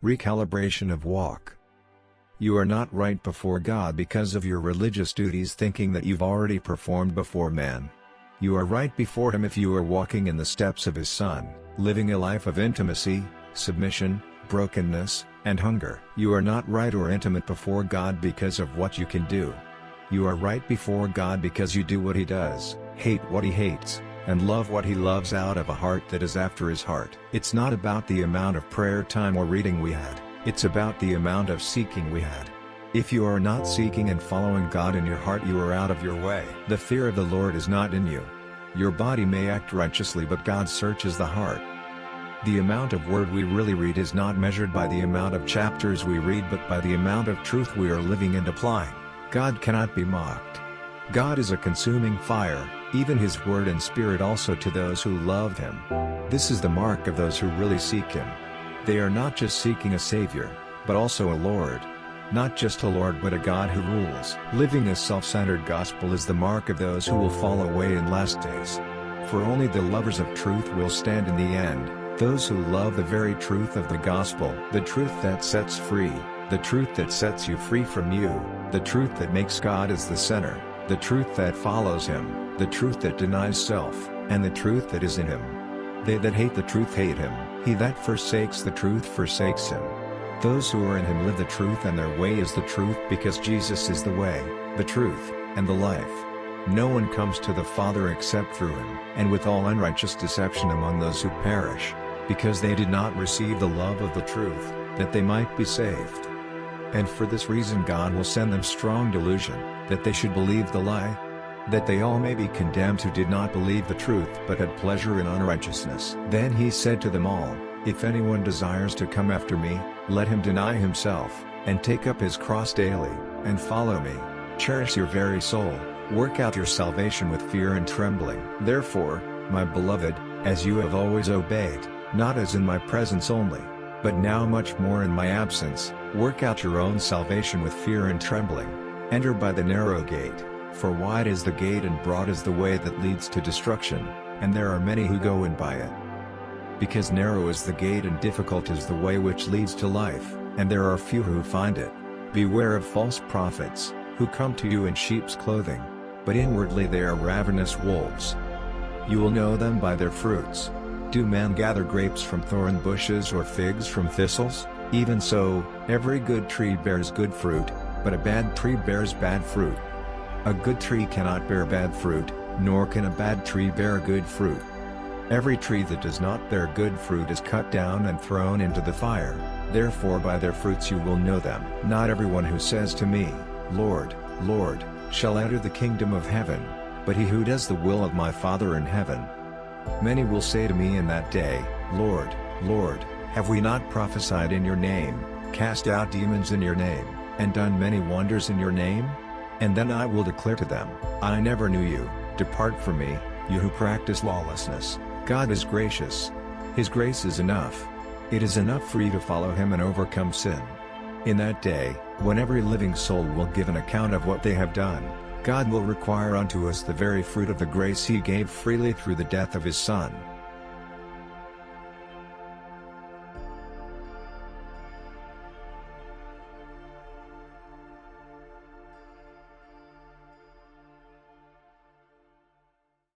Recalibration of Walk. You are not right before God because of your religious duties, thinking that you've already performed before man. You are right before Him if you are walking in the steps of His Son, living a life of intimacy, submission, brokenness, and hunger. You are not right or intimate before God because of what you can do. You are right before God because you do what He does, hate what He hates, and love what He loves out of a heart that is after His heart. It's not about the amount of prayer time or reading we had, it's about the amount of seeking we had. If you are not seeking and following God in your heart, you are out of your way. The fear of the Lord is not in you. Your body may act righteously, but God searches the heart. The amount of word we really read is not measured by the amount of chapters we read, but by the amount of truth we are living and applying. God cannot be mocked. God is a consuming fire, even His word and spirit also to those who love Him. This is the mark of those who really seek Him. They are not just seeking a Savior, but also a Lord. Not just a Lord, but a God who rules. Living a self-centered gospel is the mark of those who will fall away in last days. For only the lovers of truth will stand in the end, those who love the very truth of the gospel, the truth that sets free, the truth that sets you free from you, the truth that makes God as the center, the truth that follows Him, the truth that denies self, and the truth that is in Him. They that hate the truth hate Him. He that forsakes the truth forsakes Him. Those who are in Him live the truth, and their way is the truth, because Jesus is the way, the truth, and the life. No one comes to the Father except through Him. And with all unrighteous deception among those who perish, because they did not receive the love of the truth, that they might be saved. And for this reason God will send them strong delusion, that they should believe the lie, that they all may be condemned who did not believe the truth but had pleasure in unrighteousness. Then He said to them all, If anyone desires to come after me, let him deny himself, and take up his cross daily, and follow me. Cherish your very soul, work out your salvation with fear and trembling. Therefore, my beloved, as you have always obeyed, not as in my presence only, but now much more in my absence, work out your own salvation with fear and trembling. Enter by the narrow gate, for wide is the gate and broad is the way that leads to destruction, and there are many who go in by it. Because narrow is the gate and difficult is the way which leads to life, and there are few who find it. Beware of false prophets, who come to you in sheep's clothing, but inwardly they are ravenous wolves. You will know them by their fruits. Do men gather grapes from thorn bushes or figs from thistles? Even so, every good tree bears good fruit, but a bad tree bears bad fruit. A good tree cannot bear bad fruit, nor can a bad tree bear good fruit. Every tree that does not bear good fruit is cut down and thrown into the fire. Therefore by their fruits you will know them. Not everyone who says to me, Lord, Lord, shall enter the kingdom of heaven, but he who does the will of my Father in heaven. Many will say to me in that day, Lord, Lord, have we not prophesied in your name, cast out demons in your name, and done many wonders in your name? And then I will declare to them, I never knew you, depart from me, you who practice lawlessness. God is gracious. His grace is enough. It is enough for you to follow Him and overcome sin. In that day, when every living soul will give an account of what they have done, God will require unto us the very fruit of the grace He gave freely through the death of His Son.